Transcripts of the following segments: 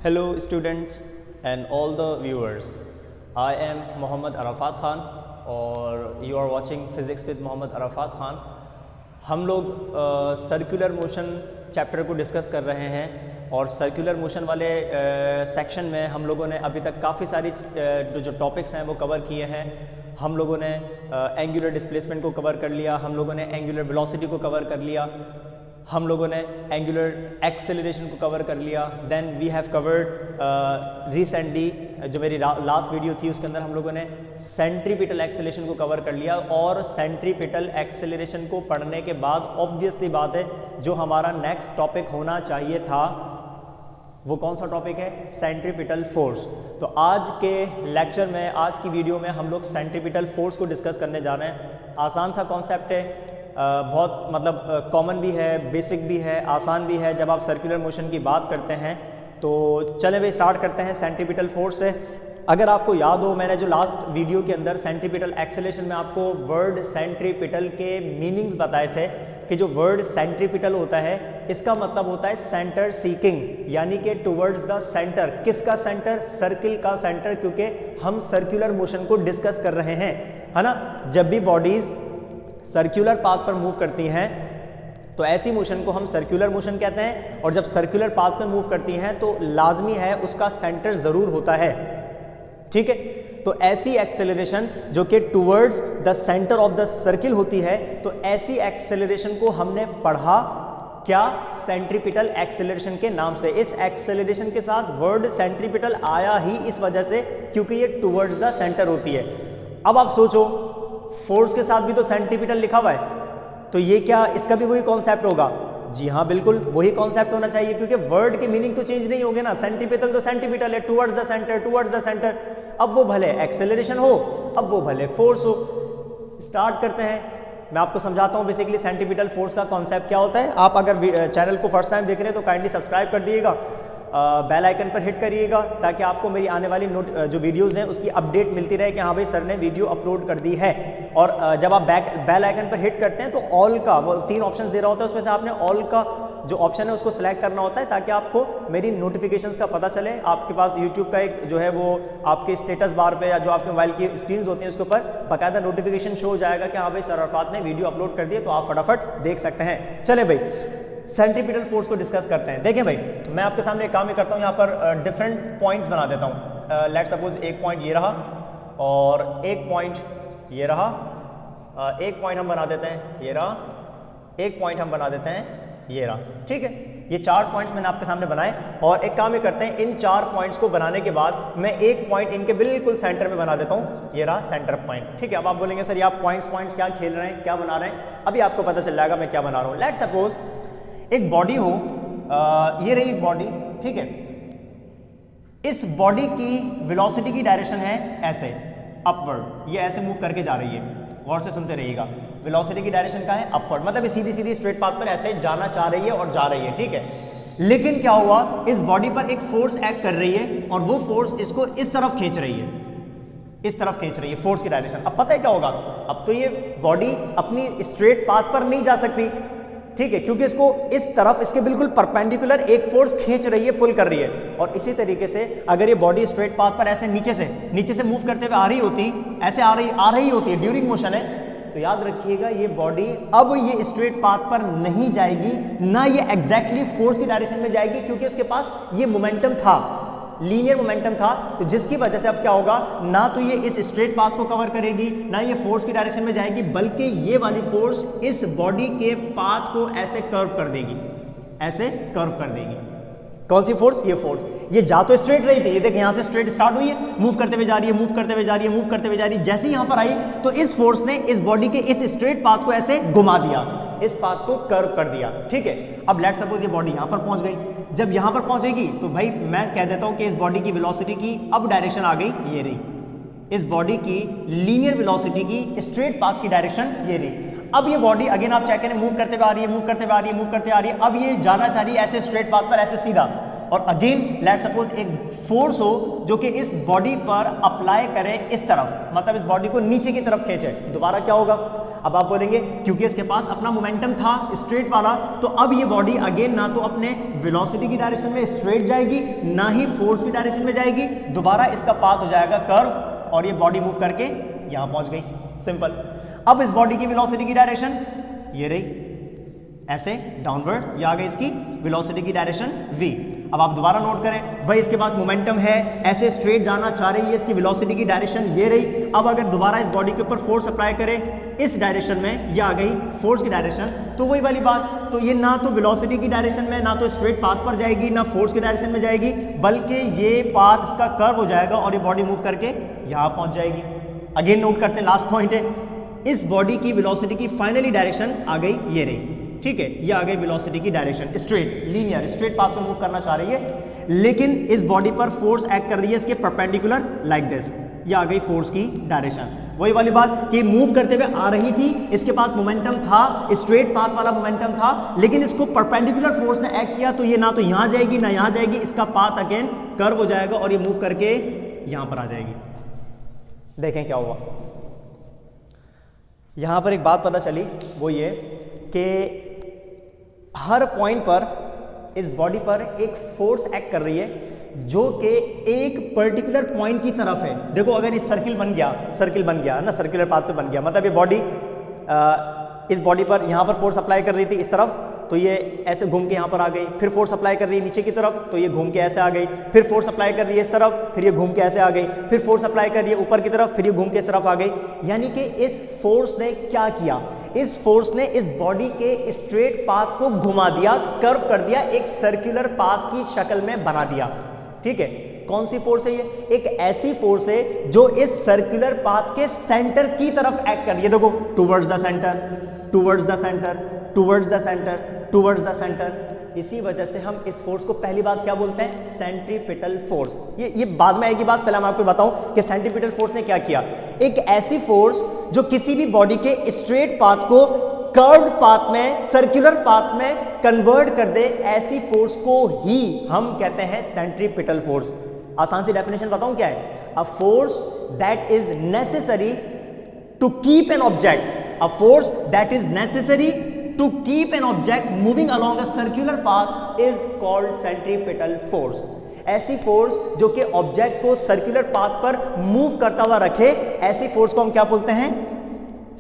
Hello students and all the viewers. I am Mohammad Arafat Khan और you are watching Physics with Mohammad Arafat Khan. हम लोग circular motion chapter को discuss कर रहे हैं और सर्कुलर मोशन वाले सेक्शन में हम लोगों ने अभी तक काफ़ी सारी जो टॉपिक्स हैं वो कवर किए हैं. हम लोगों ने एंगुलर डिस्प्लेसमेंट को कवर कर लिया, हम लोगों ने एंगुलर वेलोसिटी को कवर कर लिया, हम लोगों ने एंगुलर एक्सेलरेशन को कवर कर लिया. Then we have covered recently जो मेरी लास्ट वीडियो थी उसके अंदर हम लोगों ने सेंट्रीपिटल एक्सेलरेशन को कवर कर लिया. और सेंट्रीपिटल एक्सेलरेशन को पढ़ने के बाद ऑब्वियसली बात है जो हमारा नेक्स्ट टॉपिक होना चाहिए था वो कौन सा टॉपिक है? Centripetal force. तो आज के लेक्चर में, आज की वीडियो में हम लोग सेंट्रीपिटल फोर्स को डिस्कस करने जा रहे हैं. आसान सा कॉन्सेप्ट है, बहुत मतलब कॉमन भी है, बेसिक भी है, आसान भी है जब आप सर्कुलर मोशन की बात करते हैं. तो चले भाई स्टार्ट करते हैं सेंट्रीपिटल फोर्स से. अगर आपको याद हो, मैंने जो लास्ट वीडियो के अंदर सेंट्रीपिटल एक्सेलरेशन में आपको वर्ड सेंट्रीपिटल के मीनिंग्स बताए थे कि जो वर्ड सेंट्रीपिटल होता है इसका मतलब होता है सेंटर सीकिंग, यानी कि टुवर्ड्स द सेंटर. किसका सेंटर? सर्किल का सेंटर, क्योंकि हम सर्कुलर मोशन को डिस्कस कर रहे हैं, है ना. जब भी बॉडीज सर्कुलर पाथ पर मूव करती हैं तो ऐसी मोशन को हम सर्कुलर मोशन कहते हैं. और जब सर्कुलर पाथ पर मूव करती हैं तो लाजमी है उसका सेंटर ज़रूर होता है, ठीक है. तो ऐसी एक्सेलरेशन जो कि towards the centre of the circle होती है, तो ऐसी एक्सेलरेशन को हमने पढ़ा क्या? सेंट्रीपिटल एक्सेलरेशन के नाम से. इस एक्सेलरेशन के साथ वर्ड सेंट्रीपिटल आया ही इस वजह से क्योंकि ये टुवर्ड्स द सेंटर होती है. अब आप सोचो, फोर्स के साथ भी तो सेंट्रीपिटल लिखा हुआ है, तो ये क्या इसका भी वही कॉन्सेप्ट होगा? जी हाँ, बिल्कुल वही कॉन्सेप्ट होना चाहिए, क्योंकि वर्ड के मीनिंग तो चेंज नहीं होंगे ना. सेंट्रीपिटल तो सेंट्रीपिटल है, towards the centre, towards the centre. अब वो भले एक्सेलरेशन हो, अब वो भले फोर्स हो. स्टार्ट करते हैं, मैं आपको समझाता हूँ बेसिकली सेंट्रीपिटल फोर्स का कॉन्सेप्ट क्या होता है. आप अगर चैनल को फर्स्ट टाइम देख रहे हैं तो काइंडली सब्सक्राइब कर दिएगा, बेल आइकन पर हिट करिएगा ताकि आपको मेरी आने वाली जो वीडियोस हैं उसकी अपडेट मिलती रहे कि हाँ भाई सर ने वीडियो अपलोड कर दी है. और जब आप बेल आइकन पर हिट करते हैं तो ऑल का वो 3 ऑप्शंस दे रहा होता है, उसमें से आपने ऑल का जो ऑप्शन है उसको सिलेक्ट करना होता है ताकि आपको मेरी नोटिफिकेशंस का पता चले. आपके पास यूट्यूब का एक जो है वो आपके स्टेटस बार पे या जो आपके मोबाइल की स्क्रीन होती हैं उसके ऊपर बाकायदा नोटिफिकेशन शो हो जाएगा कि हाँ भाई सर अरफात ने वीडियो अपलोड कर दिया, तो आप फटाफट देख सकते हैं. चले भाई सेंट्रीपिटल फोर्स को डिस्कस करते हैं. देखें भाई, मैं आपके सामने एक काम ही करता हूँ, यहाँ पर डिफरेंट पॉइंट्स बना देता हूँ. लेट सपोज एक पॉइंट ये रहा और एक पॉइंट ये रहा. एक पॉइंट हम बना देते हैं ये रहा, एक पॉइंट हम बना देते हैं ये रहा, ठीक है. ये 4 पॉइंट्स मैंने आपके सामने बनाए और एक काम ये करते हैं, इन 4 पॉइंट्स को बनाने के बाद मैं एक पॉइंट इनके बिल्कुल सेंटर में बना देता हूँ. ये रहा सेंटर पॉइंट, ठीक है. अब आप बोलेंगे सर ये आप पॉइंट्स क्या खेल रहे हैं, क्या बना रहे हैं? अभी आपको पता चल जाएगा मैं क्या बना रहा हूँ. लेट सपोज एक बॉडी हो, ये रही एक बॉडी, ठीक है. इस बॉडी की वेलोसिटी की डायरेक्शन है ऐसे अपवर्ड, ये ऐसे मूव करके जा रही है. गौर से सुनते रहिएगा, वेलोसिटी की डायरेक्शन का है अपवर्ड, मतलब ये सीधी सीधी स्ट्रेट पाथ पर ऐसे जाना चाह रही है और जा रही है, ठीक है. लेकिन क्या हुआ, इस बॉडी पर एक फोर्स एक्ट कर रही है और वो फोर्स इसको इस तरफ खींच रही है, इस तरफ खींच रही है फोर्स की डायरेक्शन. अब पता है क्या होगा, अब तो ये बॉडी अपनी स्ट्रेट पाथ पर नहीं जा सकती, ठीक है, क्योंकि इसको इस तरफ इसके बिल्कुल परपेंडिकुलर एक फोर्स खींच रही है, पुल कर रही है. और इसी तरीके से अगर ये बॉडी स्ट्रेट पाथ पर ऐसे नीचे से मूव करते हुए आ रही होती, ऐसे आ रही होती है ड्यूरिंग मोशन है, तो याद रखिएगा ये बॉडी अब ये स्ट्रेट पाथ पर नहीं जाएगी, ना ये एग्जैक्टली फोर्स की डायरेक्शन में जाएगी, क्योंकि उसके पास ये मोमेंटम था, लीनियर मोमेंटम था. तो जिसकी वजह से अब क्या होगा, ना तो ये इस स्ट्रेट पाथ को कवर करेगी, ना ये फोर्स की डायरेक्शन में जाएगी, बल्कि ये वाली फोर्स इस बॉडी के पाथ को ऐसे कर्व कर देगी, ऐसे कर्व कर देगी. कौन सी फोर्स? ये फोर्स. ये जा तो स्ट्रेट रही थी, ये देख यहाँ से स्ट्रेट स्टार्ट हुई है, मूव करते हुए जा रही है, मूव करते हुए जा रही है, मूव करते हुए जा रही है. जैसे ही यहाँ पर आई तो इस फोर्स ने इस बॉडी के इस स्ट्रेट पाथ को ऐसे घुमा दिया, इस पाथ को कर्व कर दिया, ठीक है. अब लेट सपोज ये बॉडी यहाँ पर पहुंच गई. जब यहाँ पर पहुंचेगी तो भाई मैं कह देता हूं कि इस बॉडी की वेलोसिटी की अब डायरेक्शन आ गई, ये रही. इस बॉडी की लीनियर वेलोसिटी की स्ट्रेट पाथ की डायरेक्शन ये रही. अब ये बॉडी अगेन आप चेक करें, मूव करते हुए आ रही है, मूव करते हुए आ रही है, मूव करते आ रही है. अब ये जाना चाह रही है ऐसे स्ट्रेट पाथ पर, ऐसे सीधा. और अगेन लेट सपोज एक फोर्स हो जो कि इस बॉडी पर अप्लाई करे इस तरफ, मतलब इस बॉडी को नीचे की तरफ खींचे, दोबारा क्या होगा? अब आप बोलेंगे क्योंकि इसके पास अपना मोमेंटम था स्ट्रेट वाला, तो अब ये बॉडी अगेन ना तो अपने वेलोसिटी की डायरेक्शन में स्ट्रेट जाएगी, ना ही फोर्स की डायरेक्शन में जाएगी, दोबारा इसका पाथ हो जाएगा कर्व और ये बॉडी मूव करके यहां पहुंच गई, सिंपल। अब इस बॉडी की वेलोसिटी की डायरेक्शन ये रही, ऐसे डाउनवर्ड, या आ गई इसकी वेलोसिटी की डायरेक्शन v। अब आप दोबारा नोट करें, भाई इसके पास मोमेंटम है, ऐसे स्ट्रेट जाना चाह रही है, इसकी वेलोसिटी की डायरेक्शन ये रही। अब अगर दोबारा इस बॉडी के ऊपर फोर्स अप्लाई करें इस डायरेक्शन में, ये आ गई फोर्स की डायरेक्शन, तो वही वाली बात, तो ये ना तो वेलोसिटी की डायरेक्शन में, ना तो स्ट्रेट पाथ पर जाएगी, ना फोर्स की डायरेक्शन में जाएगी, बल्कि ये पाथ इसका कर्व हो जाएगा और ये बॉडी मूव करके यहां पहुंच जाएगी। अगेन नोट करते हैं, लास्ट पॉइंट है, इस बॉडी की वेलोसिटी की फाइनली डायरेक्शन आ गई ये रही, ठीक है, ये आ गई वेलोसिटी की direction, straight linear straight path पे मूव करना चाह रही है, लेकिन इस बॉडी पर फोर्स एक्ट कर रही है इसके परपेंडिकुलर लाइक दिस, ये आ गई फोर्स की डायरेक्शन। वही वाली बात कि मूव करते हुए आ रही थी, इसके पास मोमेंटम था, स्ट्रेट पाथ वाला मोमेंटम था, लेकिन इसको परपेंडिकुलर फोर्स ने एक्ट किया, तो ये ना तो यहां जाएगी ना यहां जाएगी, इसका पाथ अगेन कर्व हो जाएगा और ये मूव करके यहां पर आ जाएगी। देखें क्या हुआ, यहां पर एक बात पता चली, वो ये कि हर पॉइंट पर इस बॉडी पर एक फोर्स एक्ट कर रही है जो कि एक पर्टिकुलर पॉइंट की तरफ है। देखो अगर ये सर्किल बन गया ना, सर्कुलर पाथ पे बन गया, मतलब ये बॉडी इस बॉडी पर यहां पर फोर्स अप्लाई कर रही थी इस तरफ, तो ये ऐसे घूम के यहां पर आ गई, फिर फोर्स अप्लाई कर रही है नीचे की तरफ, तो ये घूम के ऐसे आ गई, फिर फोर्स अप्लाई कर रही है इस तरफ, फिर ये घूम के ऐसे आ गई, फिर फोर्स अप्लाई कर रही है ऊपर की तरफ, फिर ये घूम के इस तरफ आ गई। यानी कि इस फोर्स ने क्या किया, इस फोर्स ने इस बॉडी के स्ट्रेट पाथ को घुमा दिया, कर्व कर दिया, एक सर्कुलर पाथ की शक्ल में बना दिया, ठीक है। कौन सी फोर्स है ये? एक ऐसी फोर्स है जो इस सर्कुलर पाथ के सेंटर की तरफ एक्ट कर रही है। देखो, towards the centre, towards the centre, towards the centre, towards the centre. इसी वजह से हम इस फोर्स को पहली बात क्या बोलते हैं? Centripetal force. ये बाद में आएगी बात, पहले मैं आपको बताऊं कि सेंट्रीपिटल फोर्स ने क्या किया। एक ऐसी फोर्स जो किसी भी बॉडी के स्ट्रेट पाथ को कर्व्ड पाथ में, सर्कुलर पाथ में कन्वर्ट कर दे, ऐसी फोर्स को ही हम कहते हैं सेंट्रीपिटल फोर्स। आसान सी डेफिनेशन बताऊं क्या है? A force that is necessary to keep an object, a force that is necessary to keep an object moving along a circular path is called centripetal force। ऐसी force जो कि object को circular path पर move करता हुआ रखे, ऐसी force को हम क्या बोलते हैं?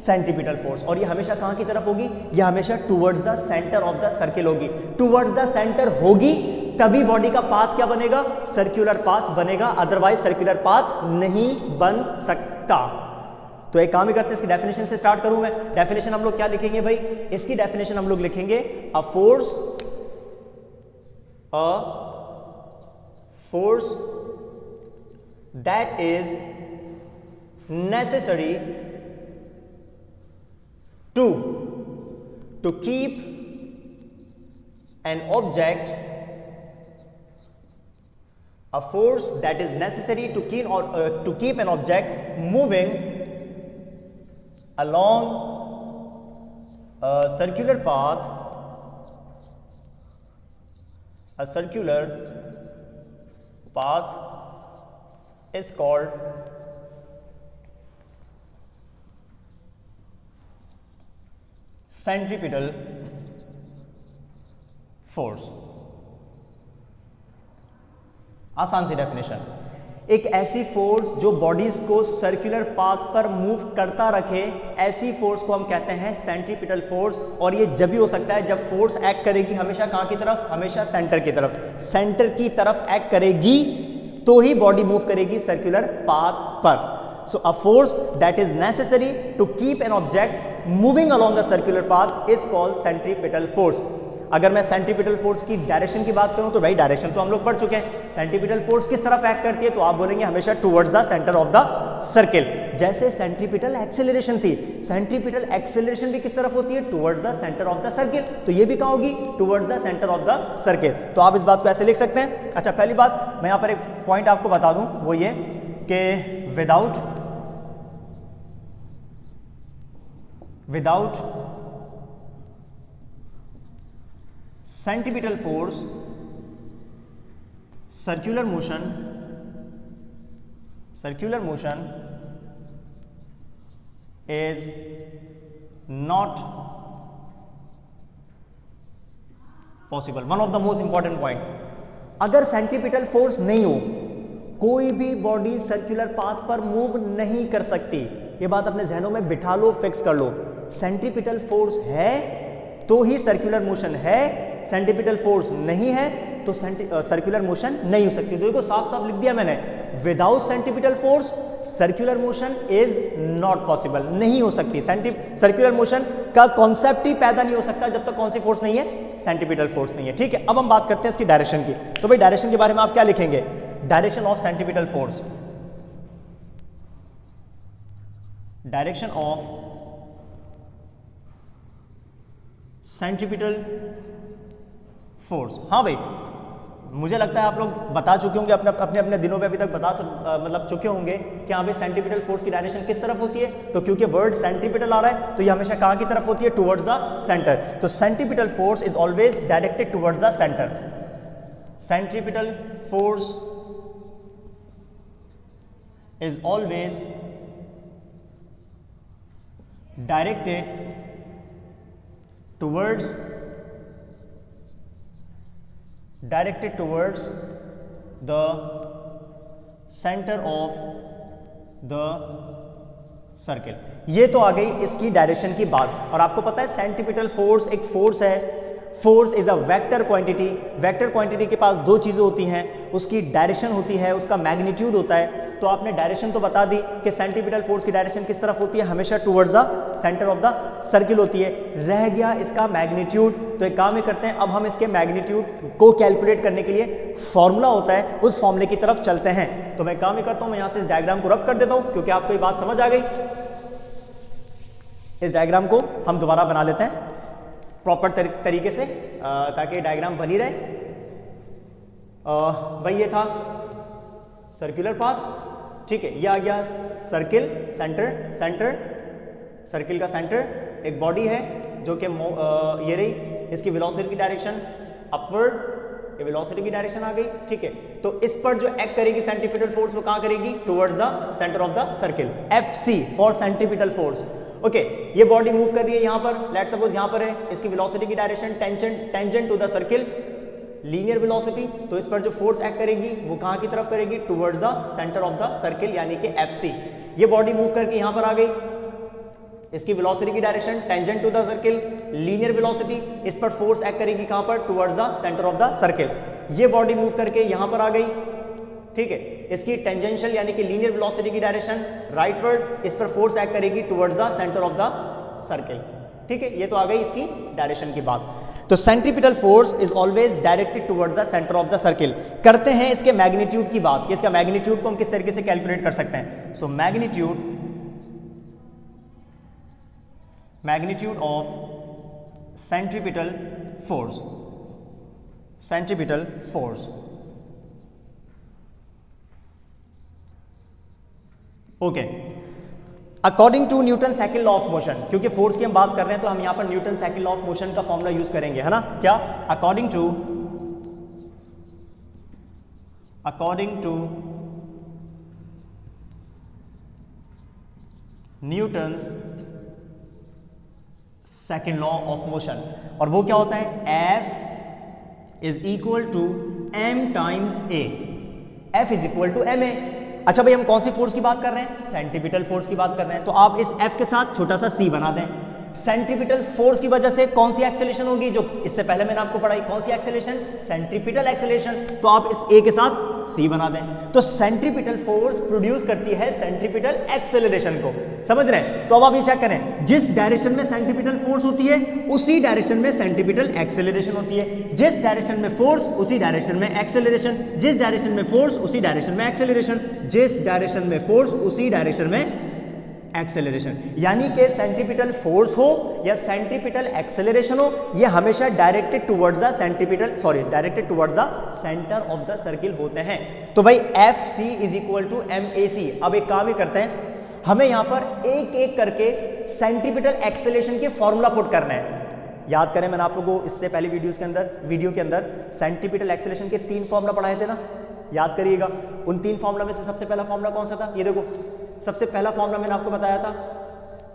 Centripetal force. और ये हमेशा कहां की तरफ होगी? ये हमेशा towards the centre of the circle होगी। टुवर्ड्स द सेंटर होगी तभी बॉडी का पाथ क्या बनेगा? सर्कुलर पाथ बनेगा, अदरवाइज सर्कुलर पाथ नहीं बन सकता। तो एक काम ही करते हैं, इसकी डेफिनेशन से स्टार्ट करूं मैं। डेफिनेशन हम लोग क्या लिखेंगे भाई? इसकी डेफिनेशन हम लोग लिखेंगे a force that is necessary to keep an object, a force that is necessary to keep an object moving along a circular path, is called centripetal force। आसान सी डेफिनेशन, एक ऐसी फोर्स जो बॉडीज को circular path पर move करता रखे, ऐसी force को हम कहते हैं सेंट्रीपिटल फोर्स। और ये जब भी हो सकता है जब फोर्स एक्ट करेगी हमेशा कहां की तरफ? हमेशा सेंटर की तरफ। सेंटर की तरफ एक्ट करेगी तो ही बॉडी मूव करेगी सर्कुलर पाथ पर। So a force that is necessary to keep an object moving along a circular path is called centripetal force. अगर मैं सेंट्रीपिटल फोर्स की डायरेक्शन की बात करूं तो भाई डायरेक्शन तो हम लोग पढ़ चुके हैं। सेंट्रीपिटल फोर्स किस तरफ एक्ट करती है? तो आप बोलेंगे हमेशा towards the centre of the circle. जैसे सेंट्रीपिटल एक्सेलरेशन थी, सेंट्रीपिटल एक्सेलरेशन भी किस तरफ होती है? Towards the centre of the circle. तो ये भी कहां होगी? Towards the centre of the circle. तो आप इस बात को ऐसे लिख सकते हैं। अच्छा, पहली बात मैं यहां पर एक पॉइंट आपको बता दूं, वो ये कि without centripetal force circular motion is not possible. One of the most important point, अगर सेंट्रीपिटल फोर्स नहीं हो, कोई भी बॉडी सर्कुलर पाथ पर मूव नहीं कर सकती। ये बात अपने जहनों में बिठा लो, फिक्स कर लो। सेंट्रीपिटल फोर्स है तो ही सर्कुलर मोशन है, सेंट्रीपिटल फोर्स नहीं है तो सर्कुलर मोशन नहीं हो सकती। देखो साफ साफ लिख दिया मैंने, without centripetal force circular motion is not possible, नहीं हो सकती। सर्कुलर मोशन का कॉन्सेप्ट ही पैदा नहीं हो सकता जब तक कौन सी फोर्स नहीं है, सेंट्रीपिटल फोर्स नहीं है। ठीक है, अब हम बात करते हैं इसकी डायरेक्शन की। तो भाई डायरेक्शन के बारे में आप क्या लिखेंगे? Direction of centripetal force, direction of centripetal force. हाँ भाई, मुझे लगता है आप लोग बता चुके होंगे अपने अपने दिनों में, अभी तक मतलब चुके होंगे कि हाँ भाई सेंट्रीपिटल फोर्स की डायरेक्शन किस तरफ होती है। तो क्योंकि वर्ड सेंट्रीपिटल आ रहा है तो ये हमेशा कहाँ की तरफ होती है? Towards the centre. तो centripetal force is always directed towards the centre. Centripetal force is always directed towards the center of the circle. ये तो आ गई इसकी डायरेक्शन की बात। और आपको पता है सेंट्रीपिटल फोर्स एक फोर्स है, force is a vector quantity. Vector quantity के पास दो चीजें होती हैं, उसकी डायरेक्शन होती है, उसका मैग्नीट्यूड होता है। तो आपने डायरेक्शन तो बता दी कि सेंट्रीपिटल फोर्स की डायरेक्शन किस तरफ होती है, हमेशा towards the centre of the circle होती है। रह गया इसका मैग्नीट्यूड। तो एक काम ही करते हैं, अब हम इसके मैग्नीट्यूड को कैलकुलेट करने के लिए फॉर्मूला होता है, उस फॉर्मूले की तरफ चलते हैं। तो मैं काम ही करता हूं, मैं यहां से इस डायग्राम को रब कर देता हूं क्योंकि आपको ये बात समझ आ गई। इस डायग्राम को हम दोबारा बना लेते हैं प्रॉपर तरीके से ताकि डायग्राम बनी रहे। भाई ये था सर्कुलर पाथ, ठीक है। ये आ गया सर्किल, सेंटर सर्किल का सेंटर एक बॉडी है जो कि ये रही, इसकी वेलोसिटी की डायरेक्शन अपवर्ड, ये वेलोसिटी की डायरेक्शन आ गई, ठीक है। तो इस पर जो एक्ट करेगी सेंट्रीपिटल फोर्स वो कहां करेगी? Towards the centre of the circle. FC for centripetal force. Okay, ये बॉडी मूव कर रही है यहां पर, लेट्स सपोज यहां पर है, इसकी वेलोसिटी की direction tangent to the circle, linear velocity. तो इस पर जो फोर्स एक्ट करेगी वो कहां की तरफ करेगी? Towards the centre of the circle यानी कि FC। ये बॉडी मूव करके यहां पर आ गई, इसकी वेलोसिटी की direction tangent to the circle, linear velocity. इस पर फोर्स एक्ट करेगी कहां पर? Towards the centre of the circle. ये बॉडी मूव करके यहां पर आ गई, ठीक है। इसकी टेंजेंशियल यानी कि लीनियर वेलोसिटी की डायरेक्शन राइटवर्ड, इस पर फोर्स एक्ट करेगी towards the centre of the circle, ठीक है। ये तो आ गई इसकी डायरेक्शन की बात। तो centripetal force is always directed towards the centre of the circle. करते हैं इसके मैग्नीट्यूड की बात कि इसका मैग्नीट्यूड को हम किस तरीके से कैलकुलेट कर सकते हैं। So magnitude of centripetal force, okay, according to Newton second law of motion. क्योंकि फोर्स की हम बात कर रहे हैं तो हम यहां पर Newton second law of motion का फॉर्मूला यूज करेंगे, है ना। क्या? According to Newton's second law of motion. और वो क्या होता है? F is equal to m times a। F is equal to ma। अच्छा भाई, हम कौन सी फोर्स की बात कर रहे हैं? सेंट्रीपिटल फोर्स की बात कर रहे हैं। तो आप इस F के साथ छोटा सा c बना दें। सेंट्रीपिटल फोर्स की वजह से कौन सी एक्सेलरेशन होगी? जो इससे पहले मैंने आपको पढ़ाई, कौन सी एक्सेलरेशन? Centripetal acceleration. तो आप इस a के साथ c बना दें। तो सेंट्रीपिटल फोर्स प्रोड्यूस करती है सेंट्रीपिटल एक्सेलरेशन को, समझ रहे हैं। तो अब आप ये चेक करें, जिस डायरेक्शन में सेंट्रीपिटल फोर्स होती है उसी डायरेक्शन में सेंट्रीपिटल एक्सेलरेशन होती है। जिस डायरेक्शन में फोर्स उसी डायरेक्शन में एक्सेलरेशन, जिस डायरेक्शन में फोर्स उसी डायरेक्शन में एक्सेलरेशन, जिस डायरेक्शन में फोर्स उसी डायरेक्शन में एक्सेलरेशन। यानी कि सेंट्रीपिटल फोर्स हो या सेंट्रीपिटल एक्सेलरेशन हो, ये हमेशा directed towards the centre of the circle होते हैं। तो भाई FC is equal to MAC। अब एक काम ही करते हैं, हमें यहां पर एक एक करके सेंट्रीपिटल एक्सेलरेशन के फॉर्मूला पुट करना है। याद करें, मैंने आप लोगों को इससे पहले वीडियो के अंदर सेंट्रीपिटल एक्सेलरेशन के 3 फॉर्मूला पढ़ाए थे ना। याद करिएगा। उन 3 फॉर्मूला में से सबसे पहला फॉर्मूला कौन सा था? ये देखो, सबसे पहला फॉर्मूला मैंने आपको बताया था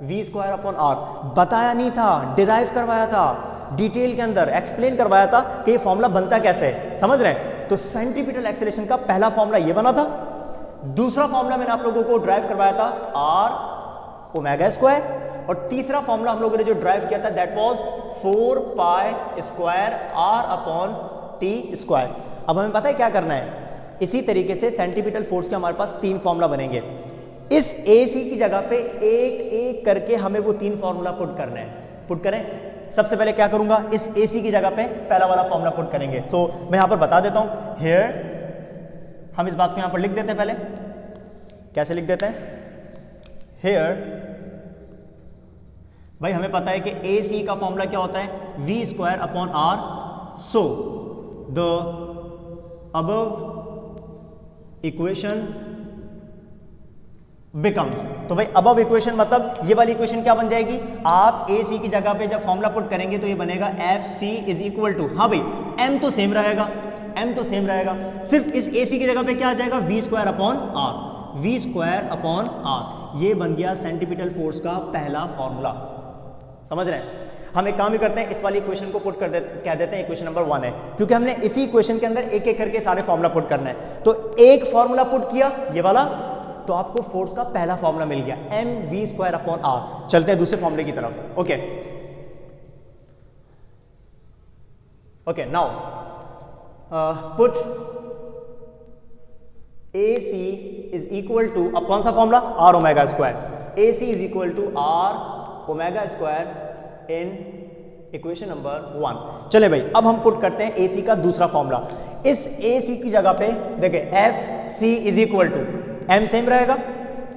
v²/r। बताया नहीं था, डिराइव करवाया था, डिटेल के अंदर एक्सप्लेन करवाया था कि ये फॉर्मूला बनता कैसे है, समझ रहे हैं? तो सेंट्रीपिटल एक्सेलरेशन का पहला फॉर्मूला ये बना था। दूसरा फॉर्मूला मैंने आप लोगों को ड्राइव करवाया था r⍵², और तीसरा फॉर्मूला हम लोगों ने जो ड्राइव किया था दैट वाज 4π²r/t²। अब हमें पता है क्या करना है। इसी तरीके से सेंट्रीपिटल फोर्स के हमारे पास 3 फॉर्मूला बनेंगे। इस AC की जगह पे एक एक करके हमें वो 3 फॉर्मूला पुट करना है। पुट करें। सबसे पहले क्या करूंगा, इस AC की जगह पे पहला वाला फॉर्मूला पुट करेंगे। तो मैं यहां पर बता देता हूं, हियर हम इस बात को यहां पर लिख देते हैं। पहले कैसे लिख देते हैं? हियर भाई हमें पता है कि AC का फॉर्मूला क्या होता है, v²/r। So the above equation becomes, तो भाई अबव इक्वेशन मतलब ये वाली इक्वेशन क्या बन जाएगी, आप AC की जगह पे जब फॉर्मूला पुट करेंगे तो ये बनेगा FC इज इक्वल टू, हाँ भाई M तो सेम रहेगा, M तो सेम रहेगा, सिर्फ इस AC की जगह पे क्या आ जाएगा, v²/r, v²/r। ये बन गया सेंट्रीपिटल फोर्स का पहला फॉर्मूला। समझ रहे हैं? हम एक काम ही करते हैं, इस वाली इक्वेशन को पुट कर कह देते हैं इक्वेशन नंबर 1 है, क्योंकि हमने इसी इक्वेशन के अंदर एक एक करके सारे फॉर्मूला पुट करना है। तो एक फॉर्मूला पुट किया ये वाला, तो आपको फोर्स का पहला फॉर्मूला मिल गया mv²/r। चलते हैं दूसरे फॉर्मूले की तरफ। Okay okay, now put AC is equal to, अब कौन सा formula, r⍵²। AC is equal to r⍵² in equation number 1। चले भाई अब हम पुट करते हैं AC का दूसरा फॉर्मूला। इस AC की जगह पे देखें FC is equal to, M same रहेगा,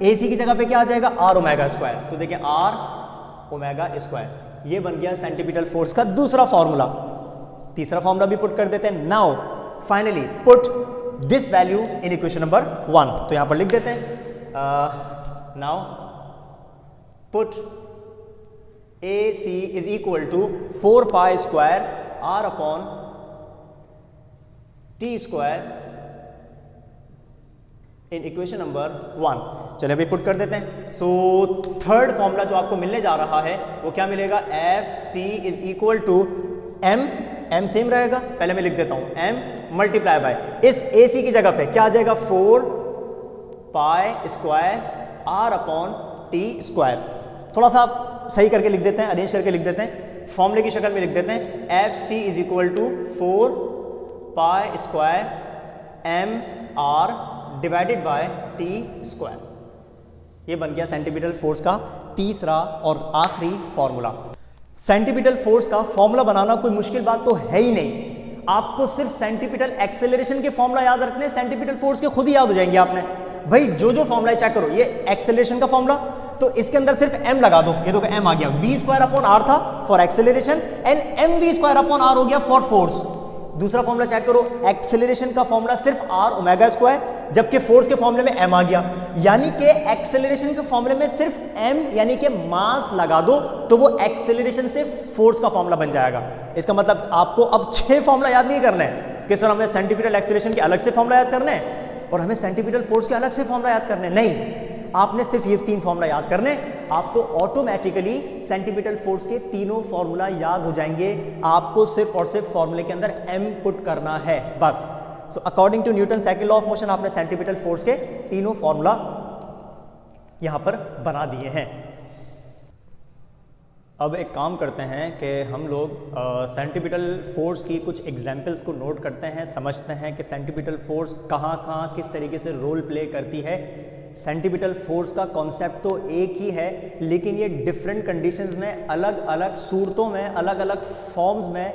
AC की जगह पे क्या आ जाएगा, r⍵²। तो देखिए r⍵², ये बन गया सेंट्रीपिटल फोर्स का दूसरा फॉर्मूला। तीसरा फॉर्मूला भी पुट कर देते हैं। Now finally put this value in equation number 1। तो यहां पर लिख देते हैं, now put AC is equal to 4π²r/t² in equation number 1। चलिए अभी पुट कर देते हैं। सो थर्ड फॉर्मूला जो आपको मिलने जा रहा है वो क्या मिलेगा, FC is equal to M same रहेगा, पहले मैं लिख देता हूं M मल्टीप्लाई बाय, इस AC की जगह पे क्या आ जाएगा, 4π²r/t²। थोड़ा सा सही करके लिख देते हैं, अरेंज करके लिख देते हैं, फॉर्मूले की शक्ल में लिख देते हैं, FC is equal to 4π²mr divided by t²। ये बन गया सेंट्रीपिटल फोर्स का तीसरा और आखिरी फॉर्मूला। सेंट्रीपिटल फोर्स का फॉर्मूला बनाना कोई मुश्किल बात तो है ही नहीं, आपको सिर्फ सेंट्रीपिटल एक्सेलरेशन के फॉर्मूला याद रखने, सेंट्रीपिटल फोर्स के खुद ही याद हो जाएंगे आपने। भाई जो फॉर्मूला चेक करो, ये एक्सेलरेशन का फॉर्मूला, तो इसके अंदर सिर्फ m लगा दो, ये तो m आ गया, v²/r था फॉर एक्सेलरेशन एंड mv²/r हो गया फॉर फोर्स। दूसरा फॉर्मूला चेक करो, एक्सेलरेशन का फॉर्मूला सिर्फ r⍵², जबकि फोर्स के फॉर्मूले में m आ गया, यानी कि एक्सेलरेशन के फॉर्मूले में सिर्फ m यानी कि मास लगा दो तो वो एक्सेलरेशन से फोर्स का फॉर्मूला बन जाएगा। इसका मतलब आपको अब 6 फॉर्मूला याद नहीं करना है कि सर हमें सेंट्रीपिटल एक्सेलरेशन के अलग से फॉर्मूला याद करना है और हमें सेंट्रीपिटल फोर्स के अलग से फॉर्मूला याद करने, नहीं, आपने सिर्फ ये 3 फॉर्मूला याद करने, आपको ऑटोमेटिकली सेंट्रीपिटल फोर्स के तीनों फॉर्मूला याद हो जाएंगे। आपको सिर्फ और सिर्फ फॉर्मूले के अंदर m पुट करना है बस। So according to Newton second law of motion आपने सेंट्रीपिटल फोर्स के तीनों फॉर्मूला यहां पर बना दिए हैं। अब एक काम करते हैं कि हम लोग सेंट्रीपिटल फोर्स की कुछ एग्जाम्पल्स को नोट करते हैं, समझते हैं कि सेंट्रीपिटल फोर्स कहाँ कहाँ किस तरीके से रोल प्ले करती है। सेंट्रीपिटल फोर्स का कॉन्सेप्ट तो एक ही है, लेकिन ये डिफरेंट कंडीशंस में, अलग अलग सूरतों में, अलग अलग फॉर्म्स में,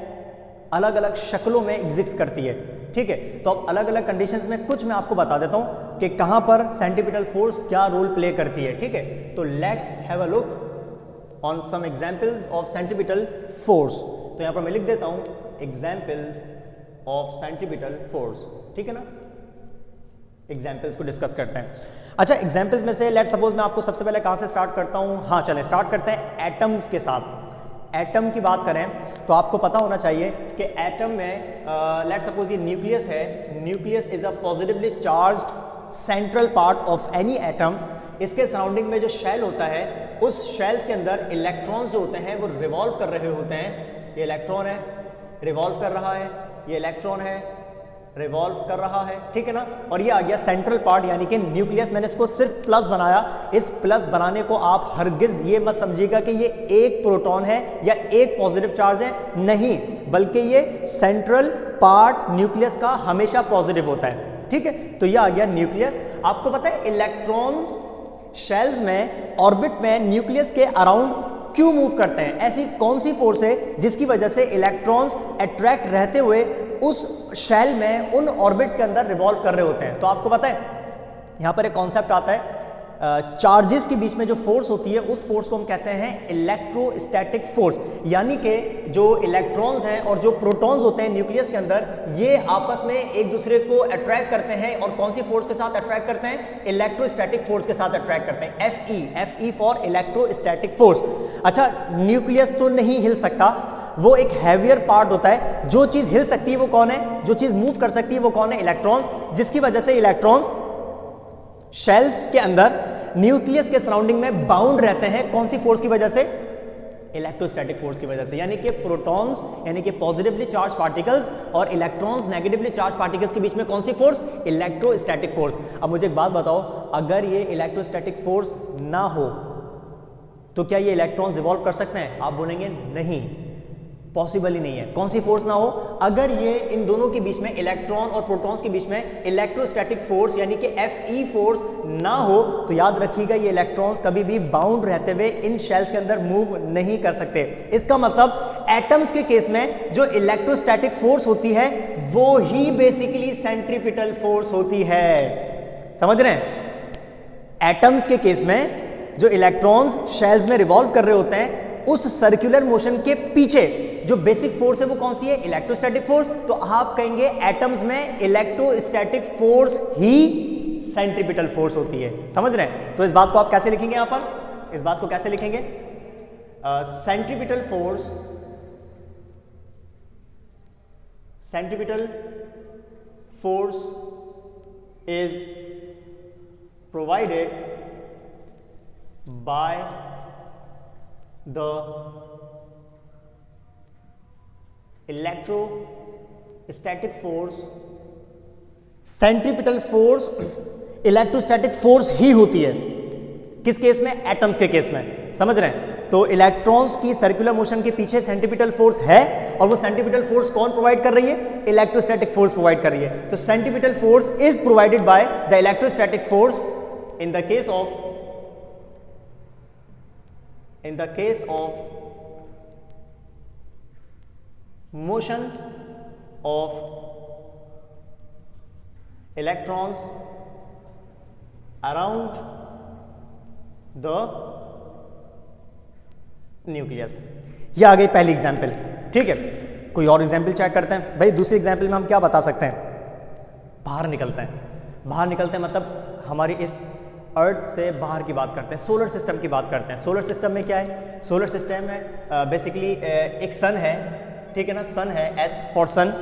अलग अलग शक्लों में एग्जिस्ट करती है। ठीक है, तो अब अलग अलग कंडीशंस में कुछ मैं आपको बता देता हूँ कि कहाँ पर सेंट्रीपिटल फोर्स क्या रोल प्ले करती है। ठीक है, तो let's have a look on some examples of centripetal force. तो यहाँ पर मैं लिख देता हूँ एग्जाम्पल्स ऑफ सेंट्रीपिटल फोर्स। ठीक है ना, एग्जाम्पल्स को डिस्कस करते हैं। अच्छा, एग्जाम्पल्स में से लेट सपोज मैं आपको सबसे पहले कहाँ से स्टार्ट करता हूँ, हाँ चलें स्टार्ट करते हैं एटम्स के साथ। एटम की बात करें तो आपको पता होना चाहिए कि एटम में लेट सपोज ये न्यूक्लियस है, nucleus is a positively charged central part of any atom. इसके सराउंडिंग में जो शेल होता है, उस शेल्स के अंदर इलेक्ट्रॉन्स जो होते हैं वो रिवॉल्व कर रहे होते हैं। ये इलेक्ट्रॉन है, रिवॉल्व कर रहा है, ये इलेक्ट्रॉन है, रिवॉल्व कर रहा है, ठीक है ना। और ये आ गया सेंट्रल पार्ट यानी कि न्यूक्लियस। मैंने इसको सिर्फ प्लस बनाया। इस प्लस बनाने को आप हरगिज ये मत समझिएगा कि ये एक प्रोटॉन है या एक पॉजिटिव चार्ज है, नहीं, बल्कि ये सेंट्रल पार्ट न्यूक्लियस का हमेशा पॉजिटिव होता है, ठीक है। तो ये आ गया न्यूक्लियस। आपको पता है इलेक्ट्रॉन्स शेल्स में, ऑर्बिट में न्यूक्लियस के अराउंड क्यों मूव करते हैं? ऐसी कौन सी फोर्स है जिसकी वजह से इलेक्ट्रॉन्स अट्रैक्ट रहते हुए उस शेल में उन ऑर्बिट्स के अंदर रिवॉल्व कर रहे होते हैं? तो आपको पता है यहां पर एक कॉन्सेप्ट आता है, चार्जेस के बीच में जो फोर्स होती है उस फोर्स को हम कहते हैं इलेक्ट्रोस्टैटिक फोर्स। यानी कि जो इलेक्ट्रॉन्स हैं और जो प्रोटॉन्स होते हैं न्यूक्लियस के अंदर, ये आपस में एक दूसरे को अट्रैक्ट करते हैं। और कौन सी फोर्स के साथ अट्रैक्ट करते हैं? इलेक्ट्रोस्टैटिक फोर्स के साथ अट्रैक्ट करते हैं। Fe for electrostatic force. अच्छा, न्यूक्लियस तो नहीं हिल सकता, वो एक हैवियर पार्ट होता है। जो चीज हिल सकती है वो कौन है? जो चीज मूव कर सकती है वो कौन है? इलेक्ट्रॉन्स। जिसकी वजह से इलेक्ट्रॉन्स शेल्स के अंदर न्यूक्लियस के सराउंडिंग में बाउंड रहते हैं। कौन सी फोर्स की वजह से? इलेक्ट्रोस्टैटिक फोर्स की वजह से। यानी कि प्रोटॉन्स यानी कि पॉजिटिवली चार्ज पार्टिकल्स और इलेक्ट्रॉन्स नेगेटिवली चार्ज पार्टिकल्स के बीच में कौन सी फोर्स? Electrostatic force. अब मुझे एक बात बताओ, अगर ये इलेक्ट्रोस्टैटिक फोर्स ना हो तो क्या ये इलेक्ट्रॉन्स रिवॉल्व कर सकते हैं? आप बोलेंगे नहीं, पॉसिबल ही नहीं है। कौन सी फोर्स ना हो? अगर ये इन दोनों के बीच में, इलेक्ट्रॉन और प्रोटॉन्स के बीच में इलेक्ट्रोस्टैटिक फोर्स यानी कि Fe फोर्स ना हो तो याद रखिएगा ये इलेक्ट्रॉन्स कभी भी बाउंड रहते हुए इन शेल्स के अंदर मूव नहीं कर सकते। इसका मतलब एटम्स के केस में जो इलेक्ट्रोस्टैटिक फोर्स होती है वो ही बेसिकली सेंट्रीपिटल फोर्स होती है। समझ रहे हैं? एटम्स के केस में जो इलेक्ट्रॉन्स शेल्स में रिवॉल्व कर रहे होते हैं, उस सर्कुलर मोशन के पीछे जो बेसिक फोर्स है वो कौन सी है? Electrostatic force. तो आप कहेंगे एटम्स में इलेक्ट्रोस्टैटिक फोर्स ही सेंट्रीपिटल फोर्स होती है। समझ रहे हैं? तो इस बात को आप कैसे लिखेंगे? यहां पर इस बात को कैसे लिखेंगे? Centripetal force, centripetal force is provided by the electrostatic force। Centripetal force electrostatic force ही होती है। किस केस में? एटम्स के केस में। समझ रहे हैं? तो इलेक्ट्रॉन्स की सर्कुलर मोशन के पीछे सेंट्रीपिटल फोर्स है और वो सेंट्रीपिटल फोर्स कौन प्रोवाइड कर रही है? इलेक्ट्रोस्टैटिक फोर्स प्रोवाइड कर रही है। तो centripetal force is provided by the electrostatic force in the case of motion of electrons around the nucleus। ये आ गई पहली एग्जाम्पल, ठीक है। कोई और एग्जाम्पल चेक करते हैं भाई। दूसरी एग्जाम्पल में हम क्या बता सकते हैं? बाहर निकलते हैं मतलब हमारी इस अर्थ से बाहर की बात करते हैं, सोलर सिस्टम की बात करते हैं। सोलर सिस्टम में क्या है? सोलर सिस्टम में बेसिकली एक सन है, ठीक है ना। सन है, S फॉर सन,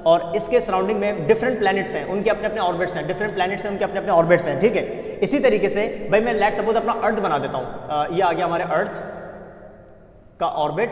और इसके सराउंडिंग में डिफरेंट प्लैनेट्स हैं, उनके अपने अपने ऑर्बिट्स हैं। डिफरेंट प्लैनेट्स हैं, उनके अपने अपने ऑर्बिट्स हैं, ठीक है। इसी तरीके से भाई मैं लेट सपोज अपना अर्थ बना देता हूँ। ये आ गया हमारे अर्थ का ऑर्बिट,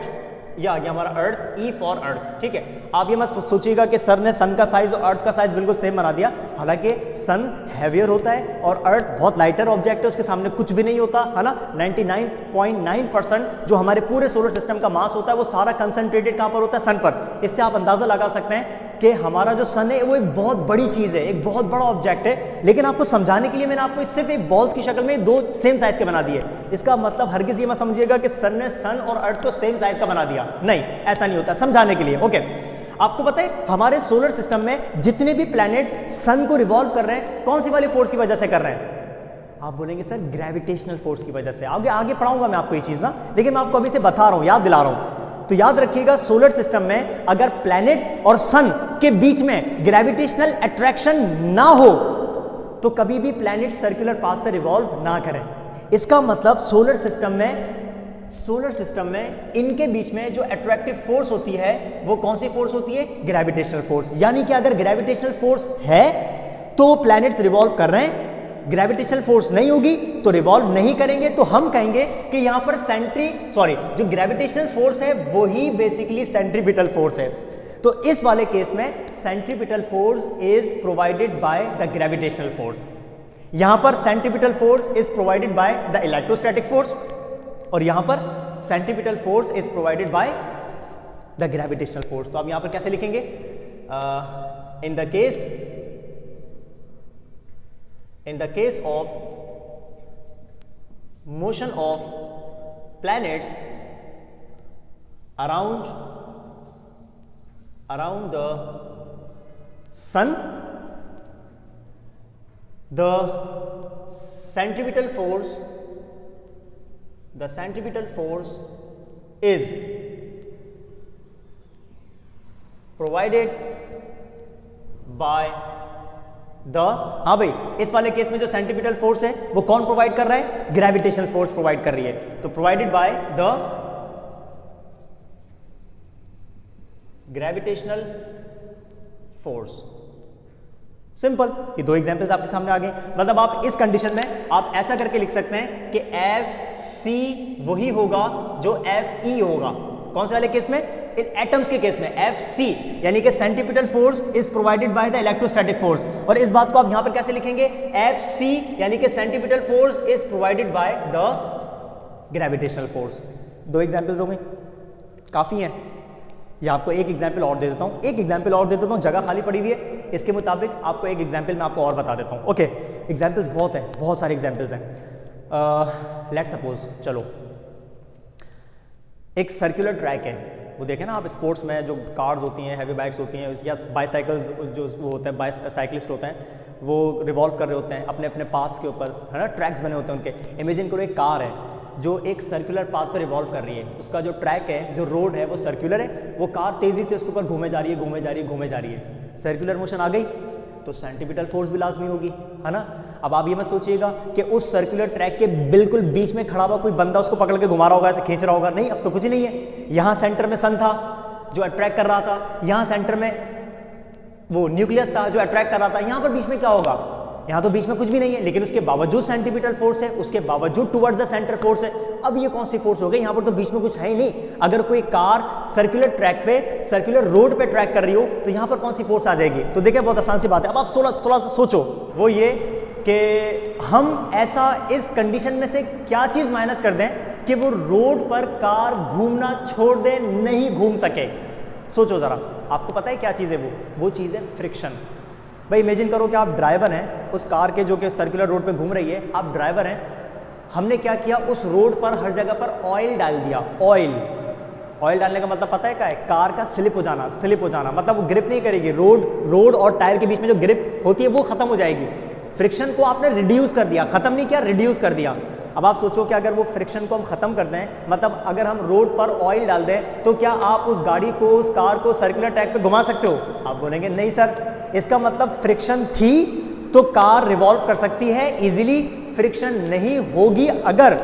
ये आ गया हमारा अर्थ, E फॉर अर्थ, ठीक है। आप ये मत सोचिएगा कि सर ने सन का साइज और अर्थ का साइज बिल्कुल सेम बना दिया। हालांकि सन हैवियर होता है और अर्थ बहुत लाइटर ऑब्जेक्ट है, उसके सामने कुछ भी नहीं होता है ना। 99.9% जो हमारे पूरे सोलर सिस्टम का मास होता है वो सारा कंसंट्रेटेड कहां पर होता है? सन पर। इससे आप अंदाजा लगा सकते हैं कि हमारा जो सन है वो एक बहुत बड़ी चीज है, एक बहुत बड़ा ऑब्जेक्ट है। लेकिन आपको समझाने के लिए मैंने आपको सिर्फ एक बॉल्स की शक्ल में दो सेम साइज के बना दिए। इसका मतलब हरगिज ये मत समझिएगा कि सन ने सन और अर्थ को सेम साइज का बना दिया, नहीं, ऐसा नहीं होता। समझाने के लिए, ओके। आपको पता है हमारे सोलर सिस्टम में जितने भी प्लैनेट्स सन को रिवॉल्व कर रहे हैं, कौन सी वाली फोर्स की वजह से कर रहे हैं? आप बोलेंगे सर ग्रेविटेशनल फोर्स की वजह से। आगे आगे पढ़ाऊंगा मैं आपको ये चीज ना, लेकिन मैं आपको अभी से बता रहा हूं, याद दिला रहा हूं। तो याद रखिएगा सोलर सिस्टम में अगर प्लैनेट्स और सन के बीच में ग्रेविटेशनल अट्रैक्शन ना हो तो कभी भी प्लैनेट सर्कुलर पाथ पर रिवॉल्व ना करें। इसका मतलब सोलर सिस्टम में सोलर सिस्टम में इनके बीच में जो अट्रैक्टिव फोर्स होती है वो कौन सी फोर्स होती है? Gravitational force. यानी कि अगर ग्रेविटेशनल फोर्स है तो प्लैनेट्स रिवॉल्व कर रहे हैं, ग्रेविटेशनल फोर्स नहीं होगी तो रिवॉल्व नहीं करेंगे। तो हम कहेंगे कि यहां पर जो ग्रेविटेशनल फोर्स है वही बेसिकली सेंट्रीपिटल फोर्स है। तो इस वाले केस में centripetal force is provided by the gravitational force. यहां पर centripetal force is provided by the electrostatic force और यहां पर centripetal force is provided by the gravitational force. तो आप यहां पर कैसे लिखेंगे? In the case of motion of planets around the sun, the centripetal force is provided by the हाँ भाई, इस वाले केस में जो सेंट्रीपिटल फोर्स है वो कौन प्रोवाइड कर रहा है? ग्रेविटेशनल फोर्स प्रोवाइड कर रही है। तो provided by the gravitational force. Simple, ये दो एग्जांपल्स आपके सामने आ गए। मतलब आप इस कंडीशन में आप ऐसा करके लिख सकते हैं कि एफ सी वही होगा जो एफ ई होगा। कौन से वाले केस में? एटम्स के केस में एफ सी यानी कि centripetal force is provided by the electrostatic force. और इस बात को आप यहां पर कैसे लिखेंगे? एफ सी यानी कि centripetal force is provided by the gravitational force. दो एग्जांपल्स हो गए, काफी हैं। या आपको एक एग्जाम्पल और दे देता हूं, जगह खाली पड़ी हुई है, इसके मुताबिक आपको एक एग्जाम्पल मैं आपको और बता देता हूं। ओके, एग्जाम्पल्स बहुत हैं, बहुत सारे एग्जाम्पल्स हैं। लेट्स सपोज, चलो एक सर्कुलर ट्रैक है, वो देखें ना आप स्पोर्ट्स में जो कार्स होती हैं, हैवी बाइक्स होती हैं या बाईसाइकिल्स जो वो होते हैं, साइकिलिस्ट होते हैं, वो रिवॉल्व कर रहे होते हैं अपने अपने पाथ्स के ऊपर, है ना, ट्रैक्स बने होते हैं उनके। इमेजिन करो एक कार है जो एक सर्कुलर पाथ पर रिवॉल्व कर रही है, उसका जो ट्रैक है, जो रोड है वो सर्कुलर है, वो कार तेजी से उसके ऊपर घूमे जा रही है। सर्कुलर मोशन आ गई तो सेंट्रीपिटल फोर्स भी लाजमी होगी, है ना। अब आप ये मत सोचिएगा कि उस सर्कुलर ट्रैक के बिल्कुल बीच में खड़ा हुआ कोई बंदा उसको पकड़ के घुमा रहा होगा, ऐसे खींच रहा होगा, नहीं, अब तो कुछ नहीं है। यहाँ सेंटर में सन था जो अट्रैक्ट कर रहा था, यहाँ सेंटर में वो न्यूक्लियस था जो अट्रैक्ट कर रहा था, यहाँ पर बीच में क्या होगा? यहाँ तो बीच में कुछ भी नहीं है, लेकिन उसके बावजूद सेंट्रीपिटल फोर्स है, उसके बावजूद टुवर्ड्स द सेंटर फोर्स है। अब ये कौन सी फोर्स हो गई? यहाँ पर तो बीच में कुछ है ही नहीं। अगर कोई कार सर्कुलर ट्रैक पे, सर्कुलर रोड पे ट्रैक कर रही हो तो यहाँ पर कौन सी फोर्स आ जाएगी? तो देखिए, बहुत आसान सी बात है। अब आप थोड़ा सा सोचो, वो ये कि हम ऐसा इस कंडीशन में से क्या चीज़ माइनस कर दें कि वो रोड पर कार घूमना छोड़ दे, नहीं घूम सके। सोचो ज़रा, आपको पता है क्या चीज़ है वो चीज़ है फ्रिक्शन। भाई इमेजिन करो कि आप ड्राइवर हैं उस कार के जो कि सर्कुलर रोड पे घूम रही है, आप ड्राइवर हैं। हमने क्या किया, उस रोड पर हर जगह पर ऑयल डाल दिया। ऑयल डालने का मतलब पता है क्या है? कार का स्लिप हो जाना, मतलब वो ग्रिप नहीं करेगी। रोड और टायर के बीच में जो ग्रिप होती है वो खत्म हो जाएगी। फ्रिक्शन को आपने रिड्यूस कर दिया, खत्म नहीं किया, रिड्यूस कर दिया। अब आप सोचो कि अगर वो फ्रिक्शन को हम खत्म कर दें, मतलब अगर हम रोड पर ऑयल डाल दें, तो क्या आप उस गाड़ी को, उस कार को सर्कुलर ट्रैक पे घुमा सकते हो? आप बोलेंगे नहीं सर, इसका मतलब फ्रिक्शन थी तो कार रिवॉल्व कर सकती है इजीली, फ्रिक्शन नहीं होगी अगर,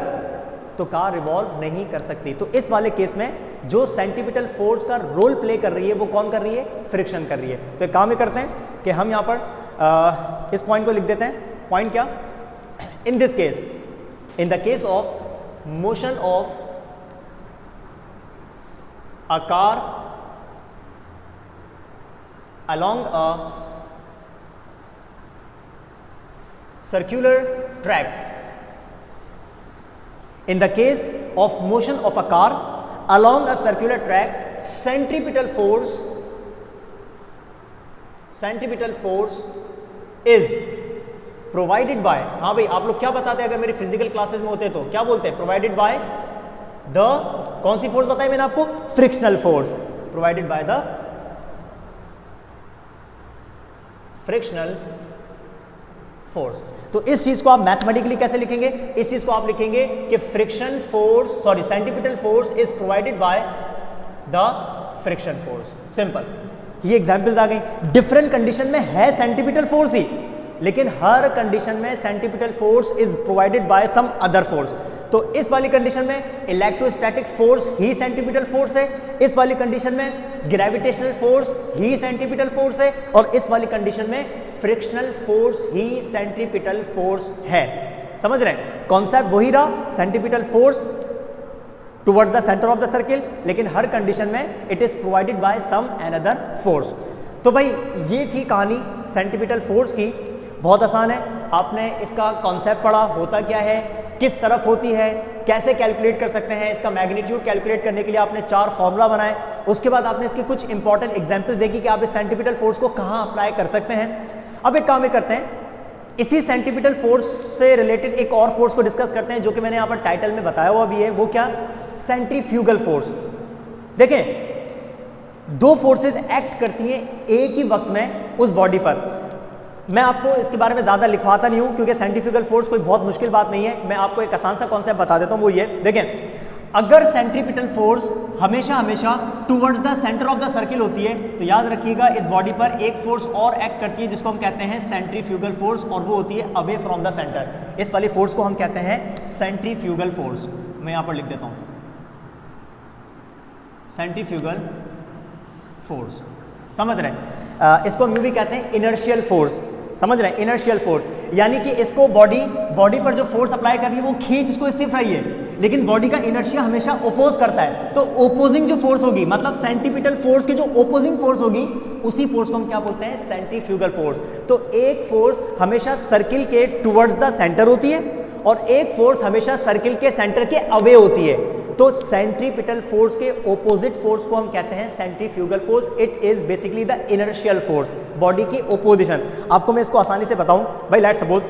तो कार रिवॉल्व नहीं कर सकती। तो इस वाले केस में जो सेंट्रीपिटल फोर्स का रोल प्ले कर रही है वो कौन कर रही है? फ्रिक्शन कर रही है। तो एक काम ये करते हैं कि हम यहाँ पर इस पॉइंट को लिख देते हैं। पॉइंट क्या? In this case, in the case of motion of a car along a circular track, in the case of motion of a car along a circular track, centripetal force is provided by, हाँ भाई आप लोग क्या बताते हैं अगर मेरी physical classes में होते तो क्या बोलते हैं? प्रोवाइडेड बाय द, कौन सी फोर्स बताई मैंने आपको? Frictional force. Provided by the frictional force. तो इस चीज को आप मैथमेटिकली कैसे लिखेंगे? इस चीज को आप लिखेंगे कि centripetal force is provided by the friction force. Simple, ये एग्जांपल्स आ गई। डिफरेंट कंडीशन में है सेंट्रीपिटल फोर्स ही, लेकिन हर कंडीशन में centripetal force is provided by some other force. तो इस वाली कंडीशन में इलेक्ट्रोस्टैटिक फोर्स ही सेंट्रीपिटल फोर्स है, इस वाली कंडीशन में ग्रेविटेशनल फोर्स ही सेंट्रीपिटल फोर्स है, और इस वाली कंडीशन में फ्रिक्शनल फोर्स ही सेंट्रीपिटल फोर्स है। समझ रहे हैं? कॉन्सेप्ट वही रहा, centripetal force towards the centre of the circle, लेकिन हर कंडीशन में it is provided by some another force. तो भाई ये थी कहानी सेंट्रीपिटल फोर्स की, बहुत आसान है। आपने इसका कॉन्सेप्ट पढ़ा, होता क्या है, किस तरफ होती है, कैसे कैलकुलेट कर सकते हैं, इसका मैग्नीट्यूड कैलकुलेट करने के लिए आपने 4 फॉर्मूला बनाए। उसके बाद आपने इसकी कुछ इंपॉर्टेंट एग्जांपल्स देखी कि आप इस सेंट्रीपिटल फोर्स को कहाँ अप्लाई कर सकते हैं। अब एक काम करते हैं, इसी सेंट्रीपिटल फोर्स से रिलेटेड एक और फोर्स को डिस्कस करते हैं, जो कि मैंने यहाँ पर टाइटल में बताया हुआ भी है। वो क्या? Centrifugal force. देखें, 2 फोर्सेस एक्ट करती हैं एक ही वक्त में उस बॉडी पर। मैं आपको इसके बारे में ज़्यादा लिखवाता नहीं हूँ, क्योंकि सेंट्रीफ्यूगल फोर्स कोई बहुत मुश्किल बात नहीं है। मैं आपको एक आसान सा कॉन्सेप्ट बता देता हूँ, वो ये देखें, अगर सेंट्रीपिटल फोर्स हमेशा towards the centre of the circle होती है, तो याद रखिएगा इस बॉडी पर एक फोर्स और एक्ट करती है जिसको हम कहते हैं सेंट्रीफ्यूगल फोर्स, और वो होती है अवे फ्रॉम द सेंटर। इस वाली फोर्स को हम कहते हैं सेंट्रीफ्यूगल फोर्स। मैं यहाँ पर लिख देता हूँ, सेंट्रीफ्यूगल फोर्स। समझ रहे हैं? इसको हम यूँ भी कहते हैं इनर्शियल फोर्स। समझ रहे हैं? इनर्शियल फोर्स यानी कि इसको बॉडी पर जो फोर्स अप्लाई कर रही है वो खींच इसको स्थिर रही है, लेकिन बॉडी का इनर्शिया हमेशा ओपोज करता है। तो ओपोजिंग जो फोर्स होगी, मतलब सेंट्रीपिटल फोर्स की जो ओपोजिंग फोर्स होगी, उसी फोर्स को हम क्या बोलते हैं? Centrifugal force. तो एक फोर्स हमेशा सर्किल के टुवर्ड्स द सेंटर होती है, और एक फोर्स हमेशा सर्किल के सेंटर के अवे होती है। तो सेंट्रीपिटल फोर्स के ओपोजिट फोर्स को हम कहते हैं centrifugal force. It is basically the inertial force, body की ओपोजिशन। आपको मैं इसको आसानी से बताऊं भाई, लेट्स सपोज,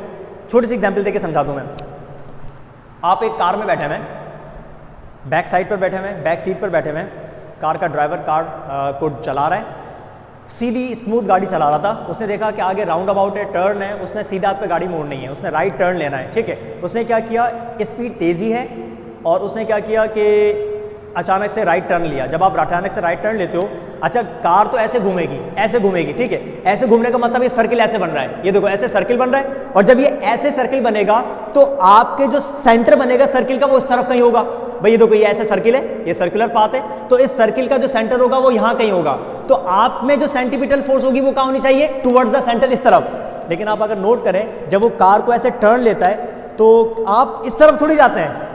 छोटी सी एग्जांपल देके समझा दूं मैं। आप एक कार में बैठे हुए, बैक साइड पर बैठे हुए, बैक सीट पर बैठे हुए, कार का ड्राइवर कार को चला रहा है, सीधी स्मूथ गाड़ी चला रहा था। उसने देखा कि आगे राउंड अबाउट है, टर्न है, उसने सीधा हाथ पे गाड़ी मोड़नी है, उसने राइट टर्न लेना है, ठीक है। उसने क्या किया, स्पीड तेज़ी है, और उसने क्या किया कि अचानक से राइट टर्न लिया। जब आप अचानक से राइट टर्न लेते हो, अच्छा कार तो ऐसे घूमेगी, ठीक है। ऐसे घूमने का मतलब ये सर्किल ऐसे बन रहा है, ये देखो ऐसे सर्किल बन रहा है, और जब ये ऐसे सर्किल बनेगा तो आपके जो सेंटर बनेगा सर्किल का वो इस तरफ कहीं होगा। भाई ये देखो ये ऐसे सर्किल है, ये सर्कुलर पाथ है, तो इस सर्किल का जो सेंटर होगा वो यहाँ कहीं होगा। तो आप में जो सेंट्रीपिटल फोर्स होगी वो कहाँ होनी चाहिए? टुवर्ड्स द सेंटर, इस तरफ। लेकिन आप अगर नोट करें, जब वो कार को ऐसे टर्न लेता है तो आप इस तरफ थोड़ी जाते हैं।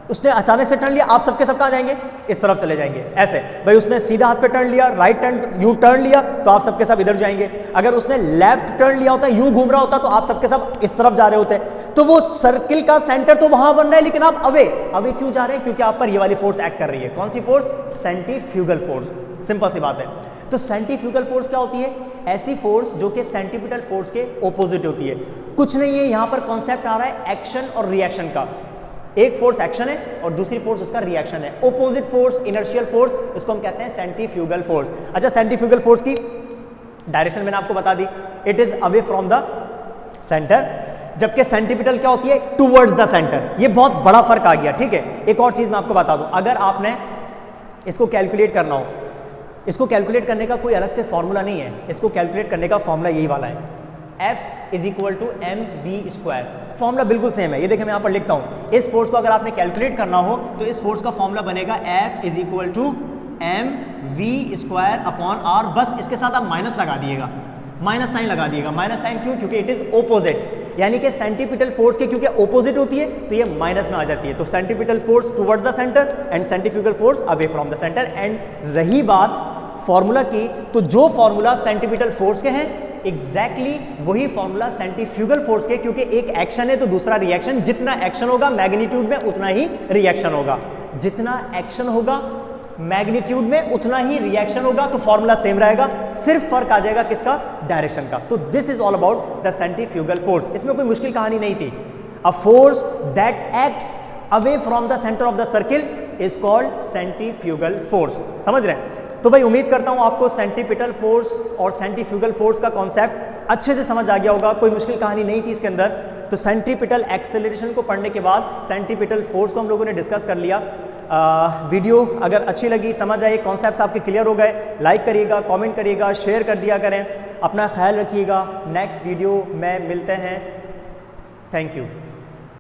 उसने अचानक से टर्न लिया, आप सबके सब कहाँ जाएंगे? इस तरफ चले जाएंगे, ऐसे। भाई उसने सीधा हाथ पे टर्न लिया, राइट टर्न यू टर्न लिया, तो आप सबके सब इधर जाएंगे। अगर उसने लेफ्ट टर्न लिया होता, यूं घूम रहा होता, तो आप सबके सब इस तरफ जा रहे होते। तो वो सर्किल का सेंटर तो वहां बन रहा है, लेकिन आप अवे क्यों जा रहे हैं? क्योंकि आप पर ये वाली फोर्स एक्ट कर रही है। कौन सी फोर्स? Centrifugal force. सिंपल सी बात है। तो सेंट्रीफ्यूगल फोर्स क्या होती है? ऐसी फोर्स जो कि सेंट्रीपिटल फोर्स के ऑपोजिट होती है। कुछ नहीं है, यहां पर कॉन्सेप्ट आ रहा है एक्शन और रिएक्शन का। एक फोर्स एक्शन है और दूसरी फोर्स उसका रिएक्शन है। ऑपोजिट फोर्स, इनर्शियल फोर्स, इसको हम कहते हैं सेंट्रीफ्यूगल फोर्स। अच्छा, सेंट्रीफ्यूगल फोर्स की डायरेक्शन मैंने आपको बता दी, it is away from the centre, जबकि सेंट्रीपिटल क्या होती है? Towards the centre. ये बहुत बड़ा फर्क आ गया, ठीक है। एक और चीज मैं आपको बता दूं, अगर आपने इसको कैलकुलेट करना हो, इसको कैलकुलेट करने का कोई अलग से फॉर्मूला नहीं है। इसको कैलकुलेट करने का फॉर्मूला यही वाला है, F is equal to mv²। Formula बिल्कुल सेम है। ये देखिए मैं यहाँ पर लिखता हूँ, इस फोर्स को अगर आपने कैलकुलेट करना हो तो इस फोर्स का फॉर्मूला बनेगा F is equal to mv² upon r। बस इसके साथ आप माइनस लगा दिएगा, माइनस साइन लगा दिएगा। माइनस साइन क्यों? क्योंकि इट इज ऑपोजिट, यानी कि सेंट्रीपिटल फोर्स के क्योंकि ऑपोजिट होती है तो ये माइनस में आ जाती है। तो centripetal force towards the centre and centrifugal force away from the centre. And रही बात फॉर्मूला की, तो जो फॉर्मूला सेंट्रीपिटल फोर्स के हैं एग्जैक्टली वही फॉर्मूला सेंट्रीफ्यूगल फोर्स के, क्योंकि एक एक्शन है तो दूसरा रिएक्शन। जितना एक्शन होगा मैग्नीट्यूड में उतना ही रिएक्शन होगा, जितना एक्शन होगा मैग्नीट्यूड में उतना ही रिएक्शन होगा। तो फॉर्मूला सेम रहेगा, सिर्फ फर्क आ जाएगा किसका? डायरेक्शन का। तो this is all about the centrifugal force. इसमें कोई मुश्किल कहानी नहीं थी। अ force that acts away from the centre of the circle is called centrifugal force. समझ रहे हैं? तो भाई उम्मीद करता हूं आपको सेंट्रीपिटल फोर्स और सेंट्रीफ्यूगल फोर्स का कॉन्सेप्ट अच्छे से समझ आ गया होगा। कोई मुश्किल कहानी नहीं थी इसके अंदर। तो सेंट्रीपिटल एक्सेलरेशन को पढ़ने के बाद सेंट्रीपिटल फोर्स को हम लोगों ने डिस्कस कर लिया। वीडियो अगर अच्छी लगी, समझ आए, कॉन्सेप्ट्स आपके क्लियर हो गए, लाइक करिएगा, कमेंट करिएगा, शेयर कर दिया करें। अपना ख्याल रखिएगा। नेक्स्ट वीडियो में मिलते हैं। Thank you.